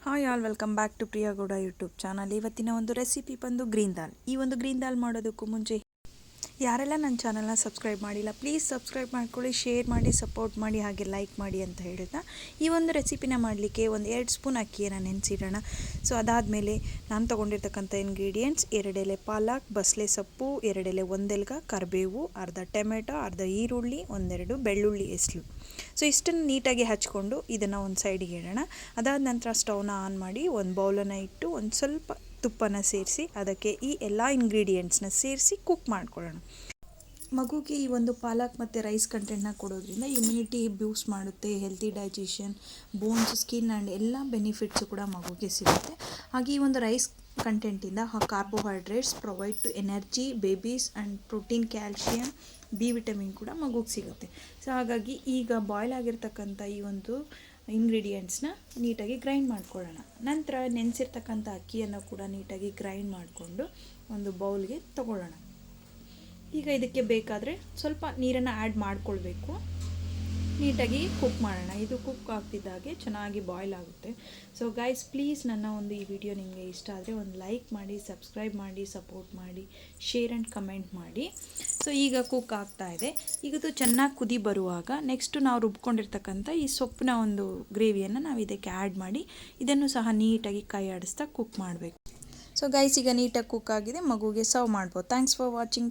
Hi all welcome back to Priya Gowda YouTube channel. ಇವತ್ತಿನ ಒಂದು recipe ಬಂದು ಗ್ರೀನ್ ದಾಲ್. ಈ ಒಂದು ಗ್ರೀನ್ ದಾಲ್ ಮಾಡೋದಕ್ಕೂ ಮುಂಚೆ ಯಾರೆಲ್ಲ ನನ್ನ ಚಾನಲ್ನ ಸಬ್ಸ್ಕ್ರೈಬ್ ಮಾಡಿಲ್ಲ ಪ್ಲೀಸ್ ಸಬ್ಸ್ಕ್ರೈಬ್ ಮಾಡ್ಕೊಳ್ಳಿ, ಶೇರ್ ಮಾಡಿ, ಸಪೋರ್ಟ್ ಮಾಡಿ, ಹಾಗೆ ಲೈಕ್ ಮಾಡಿ ಅಂತ ಹೇಳ್ತಾ ಈ ಒಂದು ರೆಸಿಪಿನ ಮಾಡಲಿಕ್ಕೆ ಒಂದು 2 ಸ್ಪೂನ್ ಅಕ್ಕಿಯನ್ನು ನೆನೆಸಿಡೋಣ. ಸೊ ಅದಾದಮೇಲೆ ನಾನು ತೊಗೊಂಡಿರ್ತಕ್ಕಂಥ ಇಂಗ್ರೀಡಿಯೆಂಟ್ಸ್ 2 ಎಲೆ ಪಾಲಕ್, ಬಸಳೆ ಸೊಪ್ಪು, 2 ಎಲೆ ಒಂದೆಲ್ಗ, ಕರಿಬೇವು, ಅರ್ಧ ಟೊಮೆಟೊ, ಅರ್ಧ ಈರುಳ್ಳಿ, 1-2 ಬೆಳ್ಳುಳ್ಳಿ ಎಸ್ಲು. ಸೊ ಇಷ್ಟನ್ನು ನೀಟಾಗಿ ಹಚ್ಕೊಂಡು ಇದನ್ನು ಒಂದು ಸೈಡಿಗೆ ಇಡೋಣ. ಅದಾದ ನಂತರ ಸ್ಟವ್ನ ಆನ್ ಮಾಡಿ ಒಂದು ಬೌಲನ್ನು ಇಟ್ಟು ಒಂದು ಸ್ವಲ್ಪ ತುಪ್ಪನ ಸೇರಿಸಿ ಅದಕ್ಕೆ ಈ ಎಲ್ಲ ಇಂಗ್ರೀಡಿಯೆಂಟ್ಸ್ನ ಸೇರಿಸಿ ಕುಕ್ ಮಾಡ್ಕೊಳ್ಳೋಣ. ಮಗುಗೆ ಈ ಒಂದು ಪಾಲಕ್ ಮತ್ತು ರೈಸ್ ಕಂಟೆಂಟ್ನ ಕೊಡೋದ್ರಿಂದ ಇಮ್ಯುನಿಟಿ ಬೂಸ್ಟ್ ಮಾಡುತ್ತೆ, healthy digestion, bones, skin and ಎಲ್ಲ ಬೆನಿಫಿಟ್ಸು ಕೂಡ ಮಗುಗೆ ಸಿಗುತ್ತೆ. ಹಾಗೆ ಈ ಒಂದು ರೈಸ್ ಕಂಟೆಂಟಿಂದ carbohydrates provide to energy, babies and protein, calcium, B vitamin ಕೂಡ ಮಗುಗೆ ಸಿಗುತ್ತೆ. ಸೊ ಹಾಗಾಗಿ ಈಗ ಬಾಯ್ಲ್ ಆಗಿರ್ತಕ್ಕಂಥ ಈ ಒಂದು ಇಂಗ್ರೀಡಿಯೆಂಟ್ಸ್ನ ನೀಟಾಗಿ ಗ್ರೈಂಡ್ ಮಾಡ್ಕೊಳ್ಳೋಣ. ನಂತರ ನೆನೆಸಿರ್ತಕ್ಕಂಥ ಅಕ್ಕಿಯನ್ನು ಕೂಡ ನೀಟಾಗಿ ಗ್ರೈಂಡ್ ಮಾಡಿಕೊಂಡು ಒಂದು ಬೌಲ್ಗೆ ತಗೊಳ್ಳೋಣ. ಈಗ ಇದಕ್ಕೆ ಬೇಕಾದರೆ ಸ್ವಲ್ಪ ನೀರನ್ನು ಆ್ಯಡ್ ಮಾಡ್ಕೊಳ್ಬೇಕು. ನೀಟಾಗಿ ಕುಕ್ ಮಾಡೋಣ. ಇದು ಕುಕ್ ಆಗ್ತಿದ್ದಾಗೆ ಚೆನ್ನಾಗಿ ಬಾಯ್ಲ್ ಆಗುತ್ತೆ. ಸೊ ಗೈಸ್, ಪ್ಲೀಸ್ ನನ್ನ ಒಂದು ಈ ವಿಡಿಯೋ ನಿಮಗೆ ಇಷ್ಟ ಆದರೆ ಒಂದು ಲೈಕ್ ಮಾಡಿ, ಸಬ್ಸ್ಕ್ರೈಬ್ ಮಾಡಿ, ಸಪೋರ್ಟ್ ಮಾಡಿ, ಶೇರ್ ಆ್ಯಂಡ್ ಕಮೆಂಟ್ ಮಾಡಿ. ಸೊ ಈಗ ಕುಕ್ ಆಗ್ತಾ ಇದೆ. ಈಗದು ಚೆನ್ನಾಗಿ ಕುದಿ ಬರುವಾಗ ನೆಕ್ಸ್ಟು ನಾವು ರುಬ್ಕೊಂಡಿರ್ತಕ್ಕಂಥ ಈ ಸೊಪ್ಪಿನ ಒಂದು ಗ್ರೇವಿಯನ್ನು ನಾವು ಇದಕ್ಕೆ ಆ್ಯಡ್ ಮಾಡಿ ಇದನ್ನು ಸಹ ನೀಟಾಗಿ ಕೈ ಆಡಿಸ್ತಾ ಕುಕ್ ಮಾಡಬೇಕು. ಸೊ ಗೈಸ್, ಈಗ ನೀಟಾಗಿ ಕುಕ್ ಆಗಿದೆ, ಮಗುಗೆ ಸರ್ವ್ ಮಾಡ್ಬೋದು. Thanks for watching.